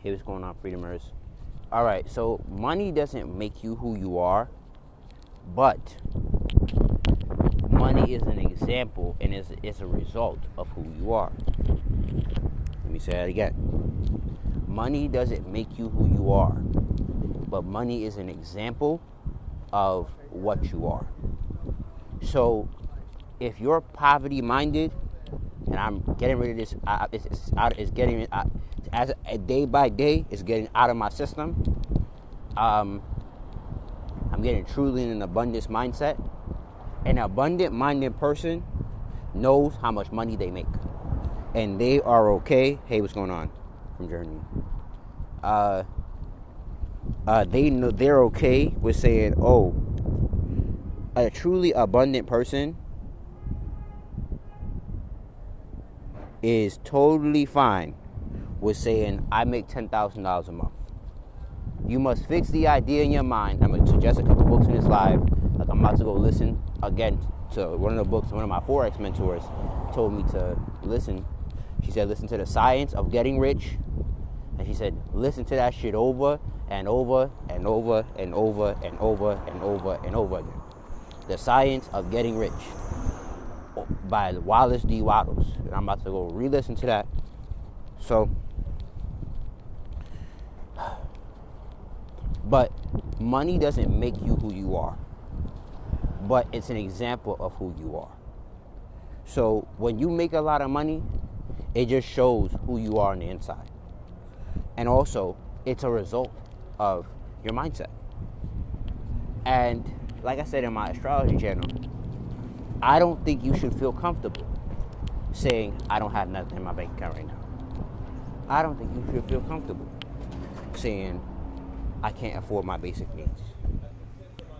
Hey, what's going on, Freedomers? All right, so money doesn't make you who you are, but money is an example and is a result of who you are. Let me say that again. Money doesn't make you who you are, but money is an example of what you are. So if you're poverty minded, and I'm getting rid of this, as a day by day, it's getting out of my system. I'm getting truly in an abundance mindset. An abundant minded person knows how much money they make, and they are okay. Hey, what's going on from Germany? They know they're okay with saying, "Oh, a truly abundant person is totally fine with saying I make $10,000 a month." You must fix the idea in your mind. I'm going to suggest a couple books in this live. Like I'm about to go listen again to one of the books. One of my Forex mentors told me to listen. She said, listen to The Science of Getting Rich. And she said, listen to that shit over and over and over and over and over and over and over again. The Science of Getting Rich by Wallace D. Wattles. And I'm about to go re-listen to that. So, but money doesn't make you who you are, but it's an example of who you are. So when you make a lot of money, it just shows who you are on the inside. And also, it's a result of your mindset. And like I said in my astrology channel, I don't think you should feel comfortable saying, I don't have nothing in my bank account right now. I don't think you should feel comfortable saying, I can't afford my basic needs.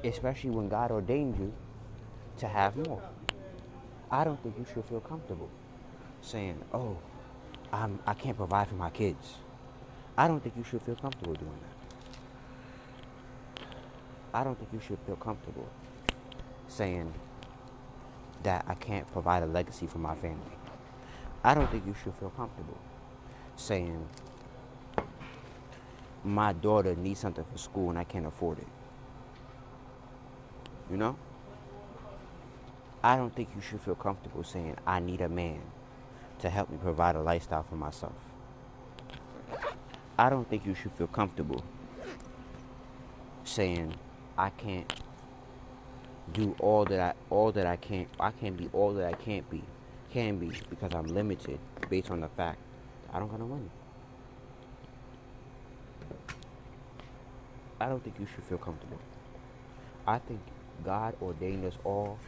Especially when God ordained you to have more. I don't think you should feel comfortable saying, oh, I can't provide for my kids. I don't think you should feel comfortable doing that. I don't think you should feel comfortable saying that I can't provide a legacy for my family. I don't think you should feel comfortable saying my daughter needs something for school and I can't afford it. You know? I don't think you should feel comfortable saying I need a man to help me provide a lifestyle for myself. I don't think you should feel comfortable saying I can't do all that I can't be all that I can be because I'm limited based on the fact that I don't got no money. I don't think you should feel comfortable. I think God ordained us all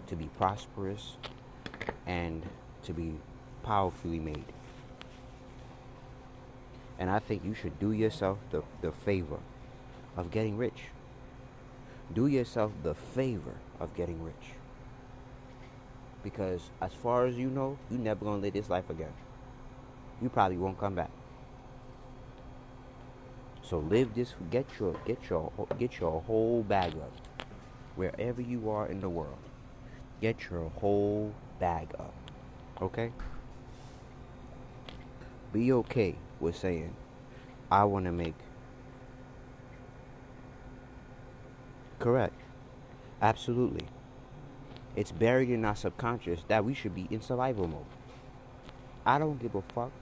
to be prosperous and to be powerfully made. And I think you should do yourself the favor of getting rich. Do yourself the favor of getting rich. Because as far as you know, you're never going to live this life again. You probably won't come back. So live this, get your whole bag up. Wherever you are in the world, get your whole bag up. Okay? Be okay with saying, I want to make. Correct. Absolutely. It's buried in our subconscious that we should be in survival mode. I don't give a fuck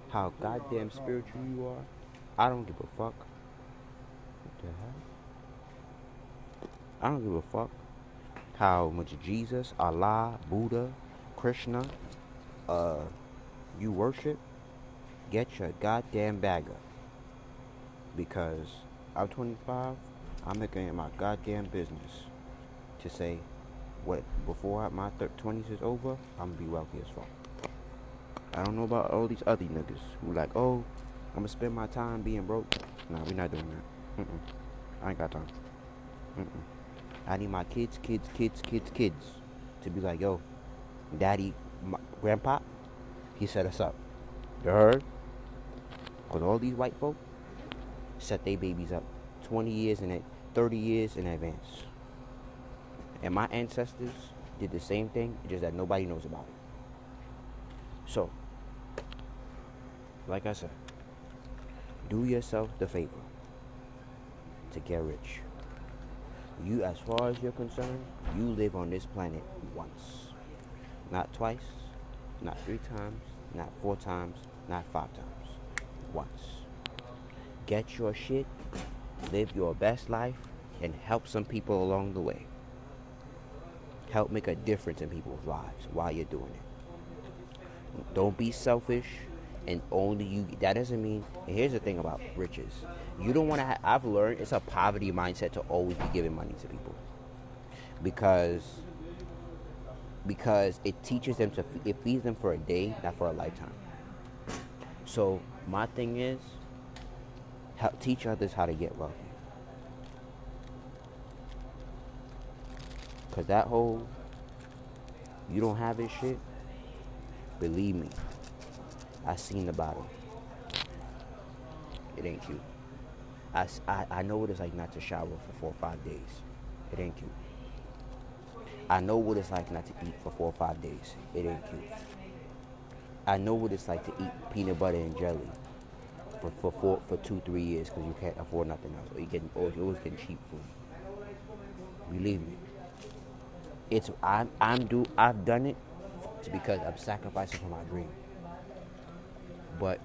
how goddamn spiritual you are. I don't give a fuck. What the hell? I don't give a fuck how much Jesus, Allah, Buddha, Krishna, you worship. Get your goddamn bag up. Because I'm 25, I'm making it my goddamn business to say, what before my 20s is over, I'm gonna be wealthy as fuck. I don't know about all these other niggas who like, oh, I'm gonna spend my time being broke. Nah, we not doing that. I ain't got time. I need my kids to be like, yo, daddy, grandpa, he set us up. You heard? Because all these white folk set their babies up 20 years and 30 years in advance. And my ancestors did the same thing, just that nobody knows about it. So, like I said, Do yourself the favor to get rich. You, as far as you're concerned, you live on this planet once. Not twice, not 3 times, not 4 times, not 5 times. Once. Get your shit, live your best life, and help some people along the way. Help make a difference in people's lives while you're doing it. Don't be selfish and only you. That doesn't mean, and here's the thing about riches. You don't want to I've learned it's a poverty mindset to always be giving money to people. Because it teaches them it feeds them for a day, not for a lifetime. So my thing is, teach others how to get wealthy. Because that whole, you don't have this shit, believe me, I seen the bottom. It ain't cute. I know what it's like not to shower for 4 or 5 days. It ain't cute. I know what it's like not to eat for 4 or 5 days. It ain't cute. I know what it's like to eat peanut butter and jelly for 2-3 years because you can't afford nothing else, or you always getting cheap food. Believe me. I've done it because I'm sacrificing for my dream. But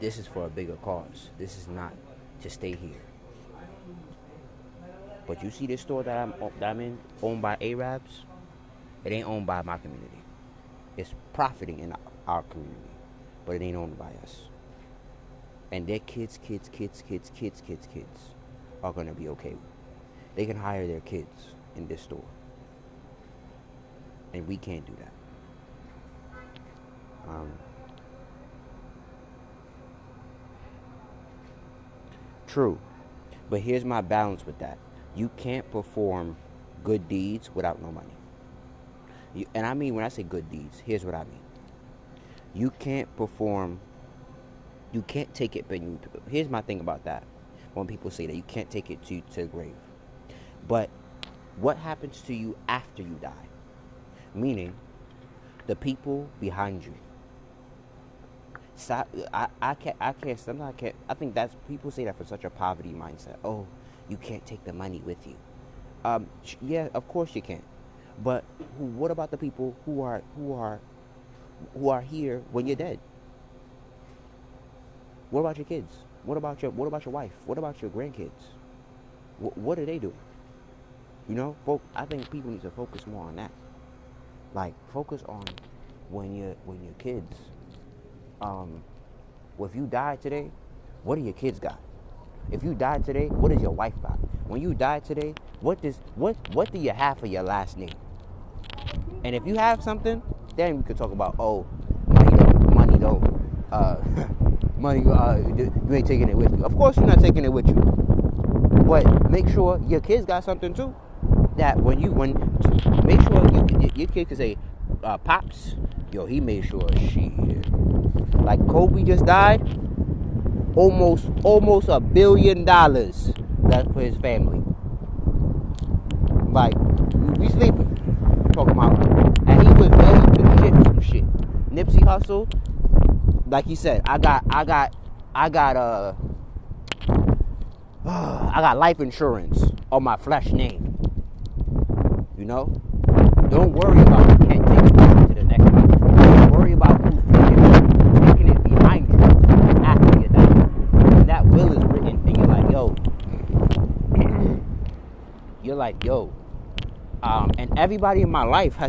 this is for a bigger cause. This is not to stay here. But you see this store that I'm in, owned by Arabs? It ain't owned by my community. It's profiting in our community, but it ain't owned by us. And their kids are gonna be okay. They can hire their kids in this store. And we can't do that. True. But here's my balance with that. You can't perform good deeds without no money. And I mean, when I say good deeds, here's what I mean. You can't take it, but here's my thing about that. When people say that you can't take it to the grave. But what happens to you after you die? Meaning, the people behind you. I think that's, people say that for such a poverty mindset. Oh, you can't take the money with you. Yeah, of course you can't. But what about the people who are here when you're dead? What about your kids? What about your wife? What about your grandkids? What are they doing? You know, I think people need to focus more on that. Like, focus on when your kids. Well, if you die today, what do your kids got? If you die today, what does your wife got? When you die today, what do you have for your last name? And if you have something, then we could talk about, oh, money don't, you ain't taking it with you. Of course you're not taking it with you. But make sure your kids got something too. That make sure your kid can say, Pops, yo, he made sure shit. Like Kobe just died, almost $1 billion left for his family. Like, we sleeping. Talking about, and he was ready to shift some shit. Nipsey Hussle, like he said, I got life insurance on my flesh name. You know, don't worry about you can't take it to the next level. Don't worry about who's taking it behind you after you die. When that will is written, and you're like, yo. And everybody in my life a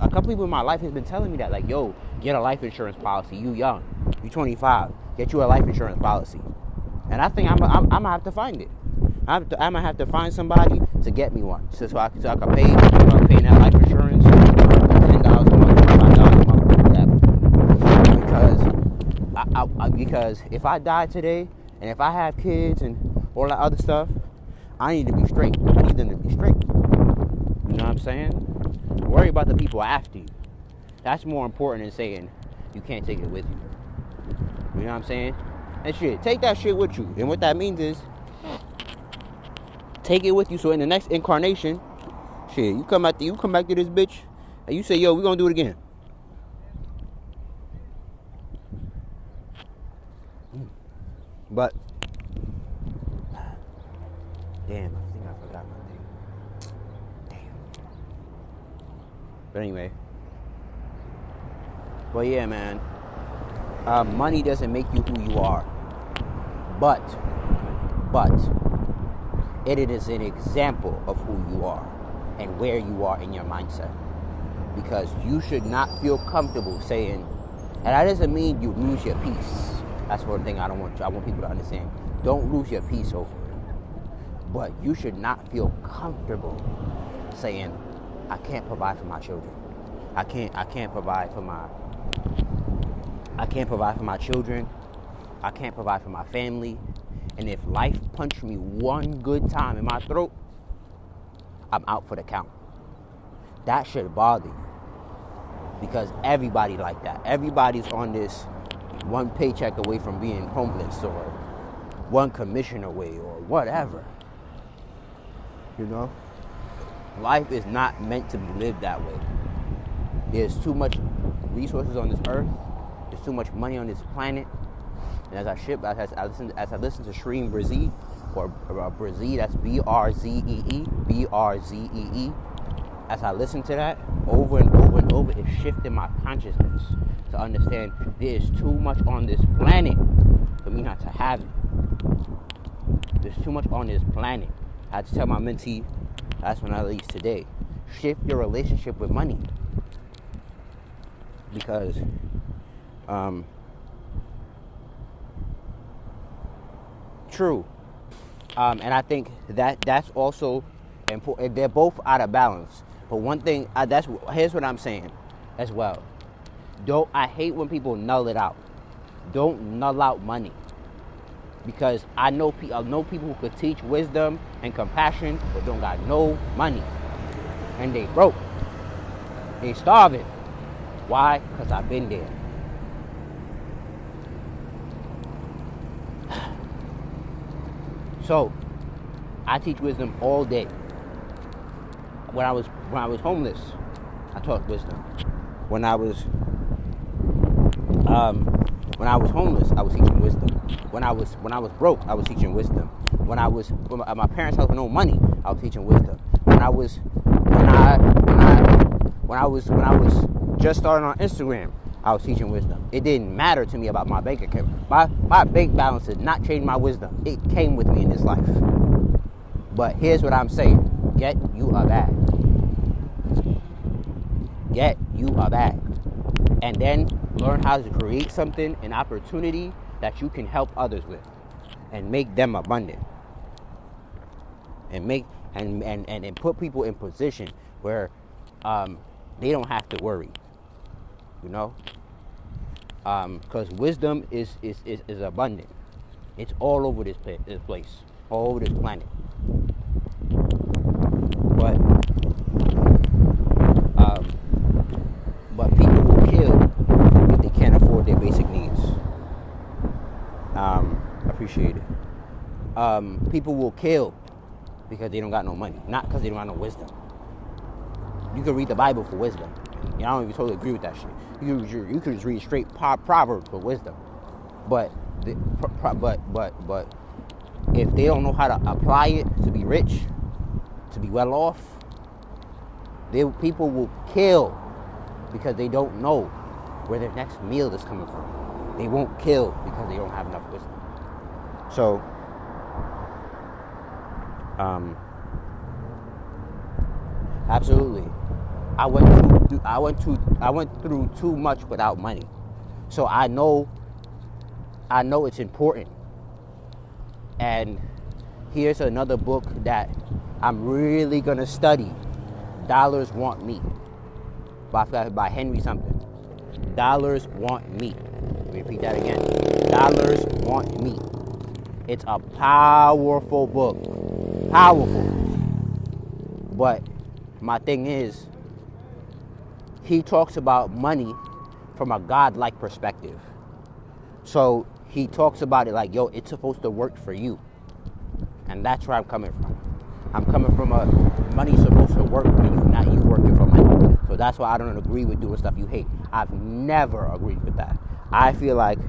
couple people in my life has been telling me that, like, yo, get a life insurance policy. You young, you 25, get you a life insurance policy. And I think I'm gonna have to find it. I'm gonna have to find somebody to get me one, so I can pay that life insurance $10 a month, $5 a month, whatever. Because if I die today, and if I have kids and all that other stuff, I need to be straight. I need them to be straight. You know what I'm saying? Worry about the people after you. That's more important than saying you can't take it with you. You know what I'm saying? And shit, take that shit with you. And what that means is, take it with you so in the next incarnation, shit, you come back to this bitch and you say, yo, we're gonna do it again. But damn, I think I forgot my thing. Damn. But anyway. But yeah, man. Money doesn't make you who you are. But it is an example of who you are and where you are in your mindset. Because you should not feel comfortable saying, and that doesn't mean you lose your peace. That's one thing I want people to understand. Don't lose your peace over it. But you should not feel comfortable saying, I can't provide for my children. I can't provide for my children. I can't provide for my family. And if life punched me one good time in my throat, I'm out for the count. That should bother you. Because everybody like that. Everybody's on this one paycheck away from being homeless or one commission away or whatever. You know? Life is not meant to be lived that way. There's too much resources on this earth. There's too much money on this planet. And as I listen to Shreen Brzee, or Brzee, that's B-R-Z-E-E, as I listen to that over and over and over, it shifted my consciousness to understand there is too much on this planet for me not to have it. There's too much on this planet. I had to tell my mentee, that's when I leave today, shift your relationship with money. Because true. And I think that's also important. They're both out of balance. But one thing, here's what I'm saying as well. I hate when people null it out. Don't null out money. Because I know people who could teach wisdom and compassion, but don't got no money. And they broke. They starving. Why? Because I've been there. So, I teach wisdom all day. When I was homeless, I taught wisdom. When I was homeless, I was teaching wisdom. When I was broke, I was teaching wisdom. When my parents had no money, I was teaching wisdom. When I was just starting on Instagram, I was teaching wisdom. It didn't matter to me about my bank account. My bank balance did not change my wisdom. It came with me in this life. But here's what I'm saying. Get you a bag. Get you a bag. And then learn how to create something, an opportunity that you can help others with. And make them abundant. And and put people in position where they don't have to worry. You know? Because wisdom is abundant. It's all over this place. All over this planet. But people will kill if they can't afford their basic needs. Appreciate it. People will kill because they don't got no money, not because they don't got no wisdom. You can read the Bible for wisdom. I don't even totally agree with that shit. You can just read straight Proverbs for wisdom, but if they don't know how to apply it to be rich, to be well off, people will kill because they don't know where their next meal is coming from. They won't kill because they don't have enough wisdom. So, absolutely, I went through too much without money, so I know it's important. And here's another book that I'm really gonna study. Dollars Want Me by Henry something. Dollars Want Me. Let me repeat that again. Dollars Want Me. It's a powerful book. Powerful. But my thing is, he talks about money from a godlike perspective. So he talks about it like, yo, it's supposed to work for you. And that's where I'm coming from. I'm coming from money's supposed to work for you, not you working for money. So that's why I don't agree with doing stuff you hate. I've never agreed with that. I feel like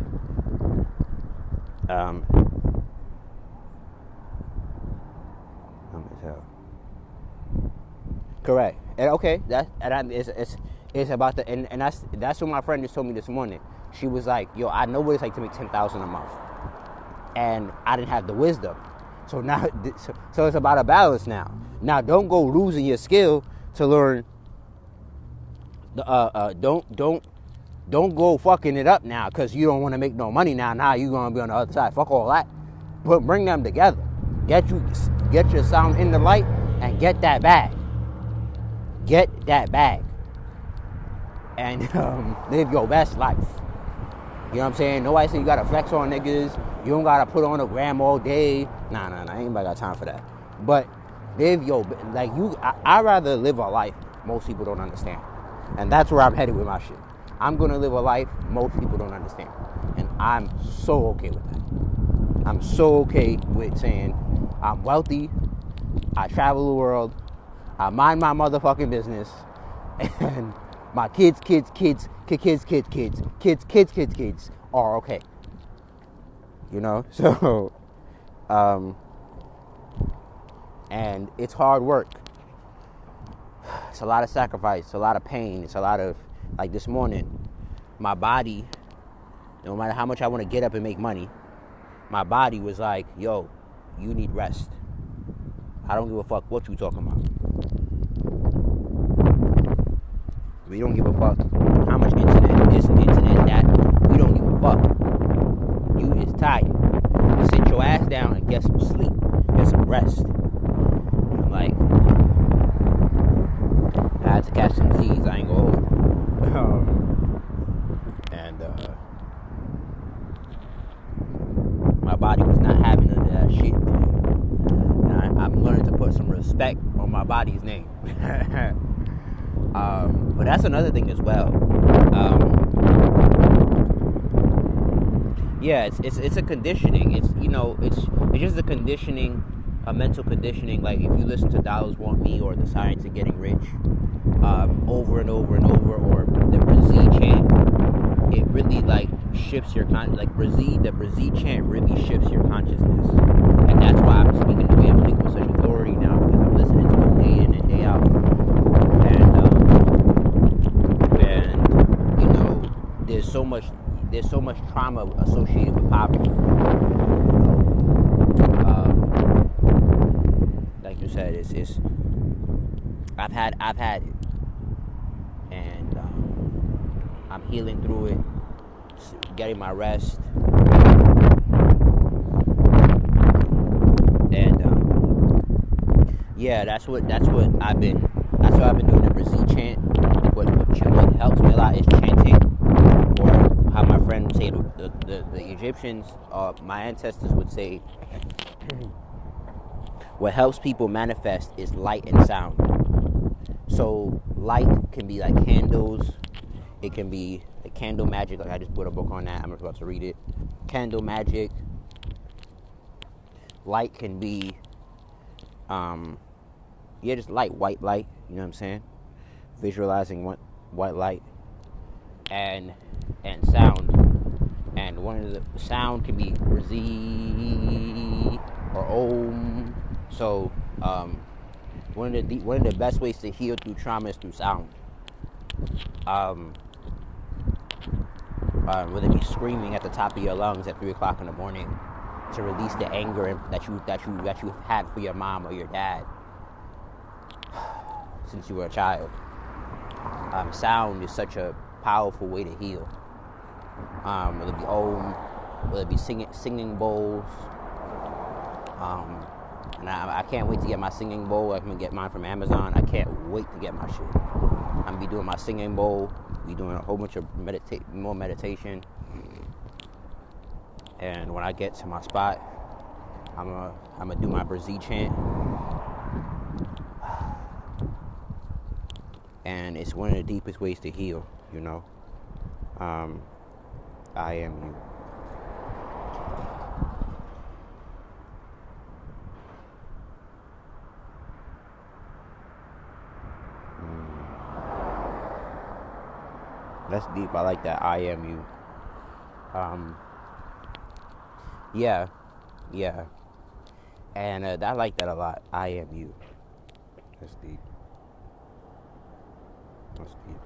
Correct. And okay, it's about the and that's what my friend just told me this morning. She was like, "Yo, I know what it's like to make 10,000 a month, and I didn't have the wisdom. So now, so it's about a balance now. Now, don't go losing your skill to learn. Don't go fucking it up now because you don't want to make no money now. Now you're gonna be on the other side. Fuck all that. But bring them together. Get your sound in the light and get that bag. Get that bag. And live your best life. You know what I'm saying? Nobody say you gotta flex on niggas. You don't gotta put on a gram all day. Nah. Ain't nobody got time for that. But live your like you. I rather live a life most people don't understand, and that's where I'm headed with my shit. I'm gonna live a life most people don't understand, and I'm so okay with that. I'm so okay with saying I'm wealthy. I travel the world. I mind my motherfucking business, and my kids are okay. You know, so, and it's hard work. It's a lot of sacrifice, a lot of pain. It's a lot of, like this morning, my body, no matter how much I want to get up and make money, my body was like, yo, you need rest. I don't give a fuck what you talking about. We don't give a fuck how much internet this and internet that. We don't give a fuck. You is tired. Sit your ass down and get some sleep. Get some rest. I'm like, I had to catch some Z's. I ain't gonna hold you. And my body was not having none of that shit. And I'm learning to put some respect on my body's name. But that's another thing as well. Yeah, it's a conditioning. It's it's just a conditioning, a mental conditioning. Like if you listen to Dollars Want Me or The Science of Getting Rich, over and over and over, or the Brazil chant, it really like shifts your like the Brazil chant really shifts your consciousness, and that's why I'm speaking the way I'm speaking with such authority now, because I'm listening to it day in and day out, and there's so much trauma associated with poverty. Like you said, it's I've had it, and I'm healing through it, getting my rest, and yeah, that's what I've been doing the Brazil chant. What helps me a lot is chanting, or how my friend would say the Egyptians, my ancestors would say, what helps people manifest is light and sound. So light can be like candles. It can be like candle magic. Like I just put a book on that. I'm about to read it. Candle magic. Light can be, just light, white light. You know what I'm saying? Visualizing white light, and sound. And one of the sound can be Razi or Om. So one of the best ways to heal through trauma is through sound. Whether it be screaming at the top of your lungs at 3:00 in the morning to release the anger that you had for your mom or your dad since you were a child. Sound is such a powerful way to heal. Whether it be Om, whether it be singing bowls. And I can't wait to get my singing bowl. I'm gonna get mine from Amazon. I can't wait to get my shit. I'm gonna be doing my singing bowl. Be doing a whole bunch of more meditation. And when I get to my spot, I'm gonna do my Brazil chant. And it's one of the deepest ways to heal. I am you. That's deep. I like that. I am you. Yeah. And I like that a lot. I am you. That's deep. That's deep.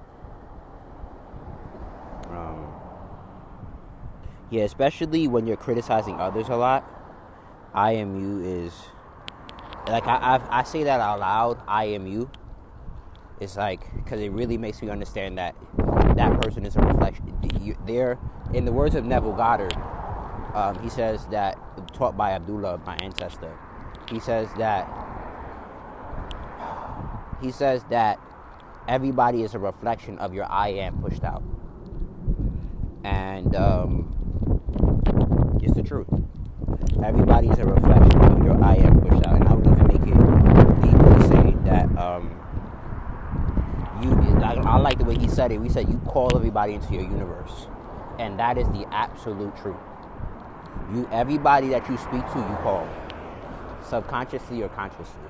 Yeah, especially when you're criticizing others a lot. I am you is like I say that out loud. I am you. It's like because it really makes me understand that that person is a reflection. They're, in the words of Neville Goddard, he says that, taught by Abdullah, my ancestor. He says that everybody is a reflection of your I am pushed out, and it's the truth. Everybody is a reflection of your I am pushed out, and I would even make it deeper to say that I like the way he said it. We said you call everybody into your universe, and that is the absolute truth. Everybody that you speak to, you call, subconsciously or consciously.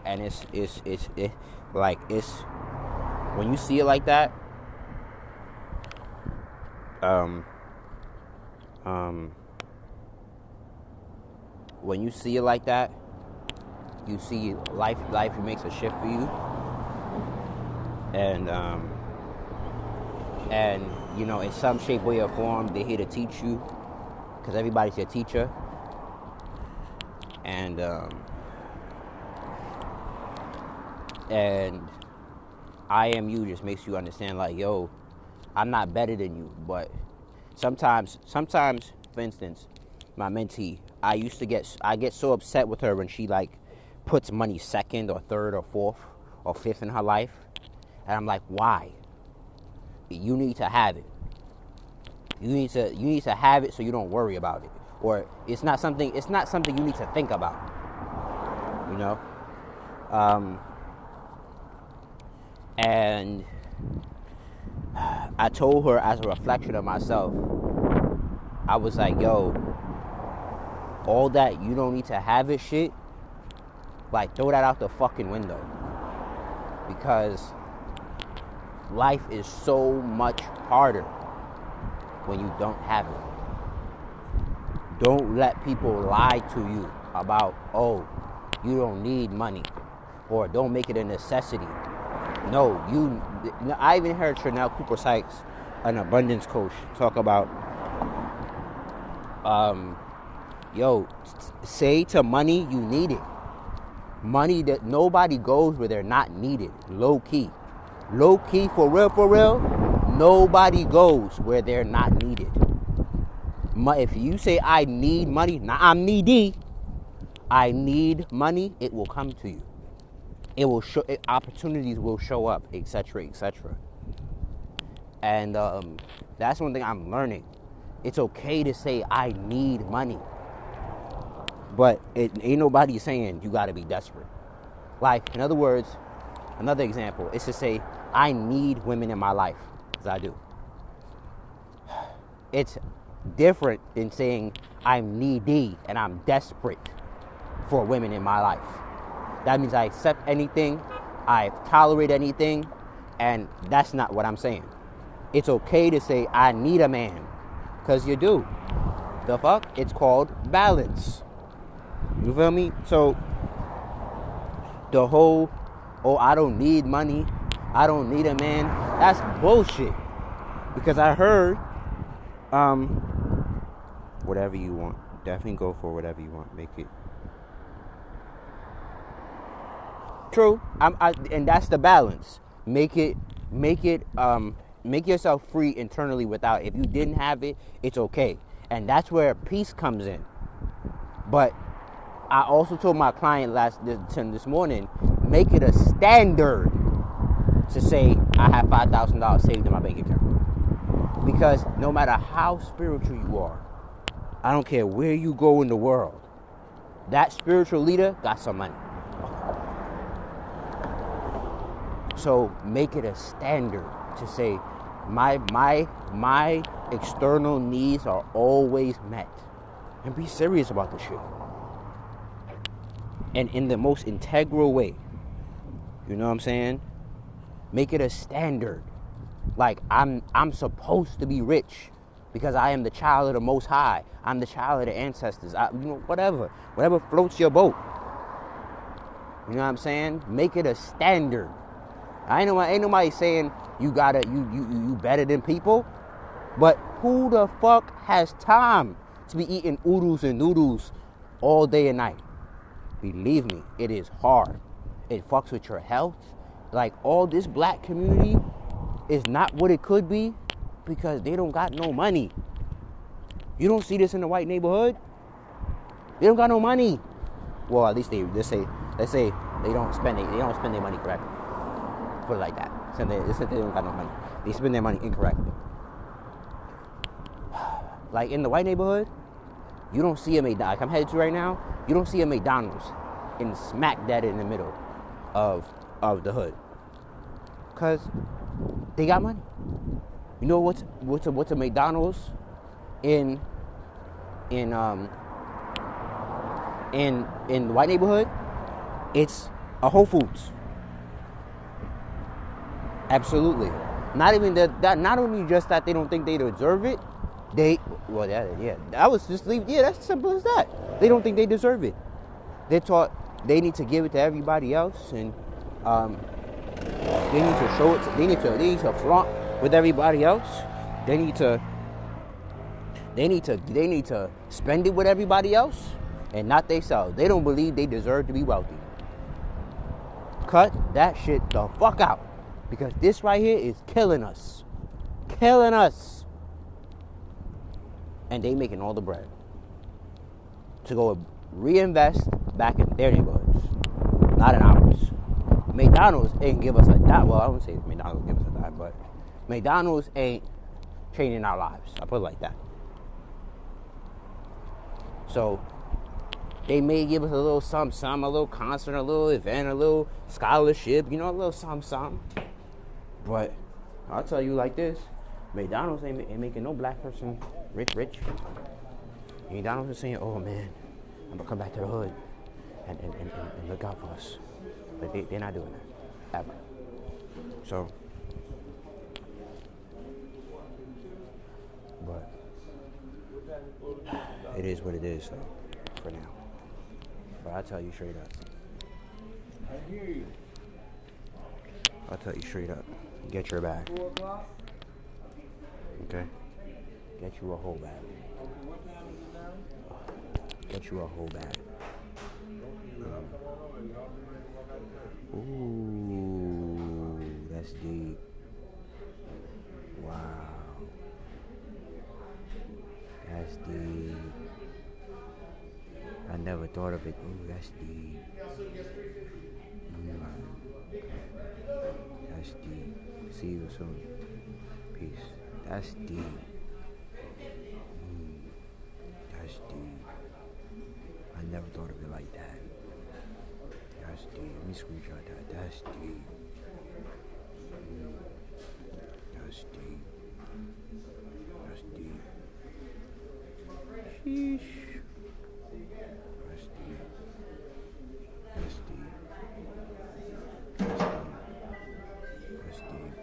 And it's when you see it like that, when you see it like that, you see life makes a shift for you, and you know, in some shape, way, or form, they're here to teach you, because everybody's your teacher, and I am you just makes you understand, like, yo, I'm not better than you, but sometimes, for instance, my mentee, I get so upset with her when she like puts money second or third or fourth or fifth in her life, and I'm like, why? You need to have it. You need to have it so you don't worry about it, or it's not something you need to think about. You know, and I told her, as a reflection of myself, I was like, yo, all that you don't need to have it shit, like, throw that out the fucking window, because life is so much harder when you don't have it. Don't let people lie to you about, oh, you don't need money, or don't make it a necessity. No, I even heard Chanel Cooper Sykes, an abundance coach, talk about, say to money you need it. Money, that nobody goes where they're not needed. Low key, for real, nobody goes where they're not needed. If you say I need money, now I'm needy, I need money, it will come to you. It will show, opportunities will show up, etc., etc. And that's one thing I'm learning. It's okay to say I need money, but it ain't nobody saying you gotta be desperate. Like, in other words, another example is to say I need women in my life, because I do. It's different than saying I'm needy and I'm desperate for women in my life. That means I accept anything, I tolerate anything, and that's not what I'm saying. It's okay to say I need a man, because you do. The fuck? It's called balance. You feel me? So the whole, oh, I don't need money, I don't need a man, that's bullshit. Because I heard, whatever you want, definitely go for whatever you want, make it true. And that's the balance. Make yourself free internally without. If you didn't have it, it's okay, and that's where peace comes in. But I also told my client this morning, make it a standard to say I have $5,000 saved in my bank account, because no matter how spiritual you are, I don't care where you go in the world, that spiritual leader got some money. So make it a standard to say my external needs are always met, and be serious about the shit, and in the most integral way. You know what I'm saying? Make it a standard. Like, I'm supposed to be rich because I am the child of the Most High. I'm the child of the ancestors. Whatever floats your boat. You know what I'm saying? Make it a standard. Ain't nobody saying you better than people. But who the fuck has time to be eating oodles and noodles all day and night? Believe me, it is hard. It fucks with your health. Like, all this black community is not what it could be because they don't got no money. You don't see this in the white neighborhood. They don't got no money. Well, at least let's say they don't spend their money correctly. Put it like that. So they don't got no money. They spend their money incorrectly. Like, in the white neighborhood, you don't see a McDonald's. Like I'm headed to right now, you don't see a McDonald's in smack dab in the middle of the hood. Cause they got money. You know what's a McDonald's in the white neighborhood? It's a Whole Foods. Absolutely. Not even that. Not only just that they don't think they deserve it. That's simple as that. They don't think they deserve it. They're taught they need to give it to everybody else, and they need to show it. They need to flaunt with everybody else. They need to spend it with everybody else, and not themselves. They don't believe they deserve to be wealthy. Cut that shit the fuck out, because this right here is killing us. And they making all the bread to go reinvest back in their neighborhoods, not in ours. McDonald's ain't give us a dime. Well, I wouldn't say McDonald's give us a dime, but McDonald's ain't changing our lives. I put it like that. So they may give us a little something, a little concert, a little event, a little scholarship, a little something. But I'll tell you like this. McDonald's ain't making no black person rich. McDonald's is saying, oh man, I'm gonna come back to the hood and look out for us. But they're not doing that, ever. So, but it is what it is, though, for now. But I'll tell you straight up. Get your bag. Okay? Get you a whole bag. Ooh, that's deep. Wow. That's deep. I never thought of it. Ooh, that's deep. That's deep. See you soon. Peace. That's deep. That's deep. I never thought of it like that. That's deep. Let me screenshot that. That's deep. That's deep. That's deep. Sheesh. That's deep. That's deep. That's deep.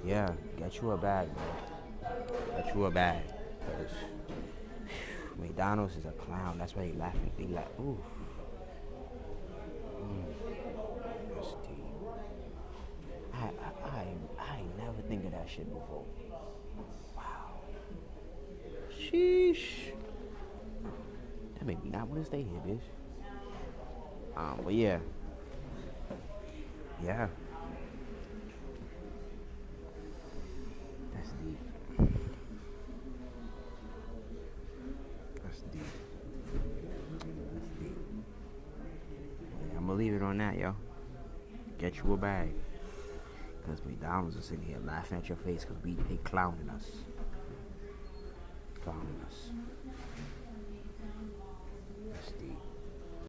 Yeah, get you a bag, man. Get you a bag. Cause McDonald's is a clown. That's why they laughing. They laugh. Ooh. That's deep. I never think of that shit before. Wow. Sheesh. That made me not want to stay here, bitch. But yeah. Yeah. That's deep. That's deep. Yeah, I'm gonna leave it on that, yo. Get you a bag. Because McDonald's is sitting here laughing at your face because they clowning us.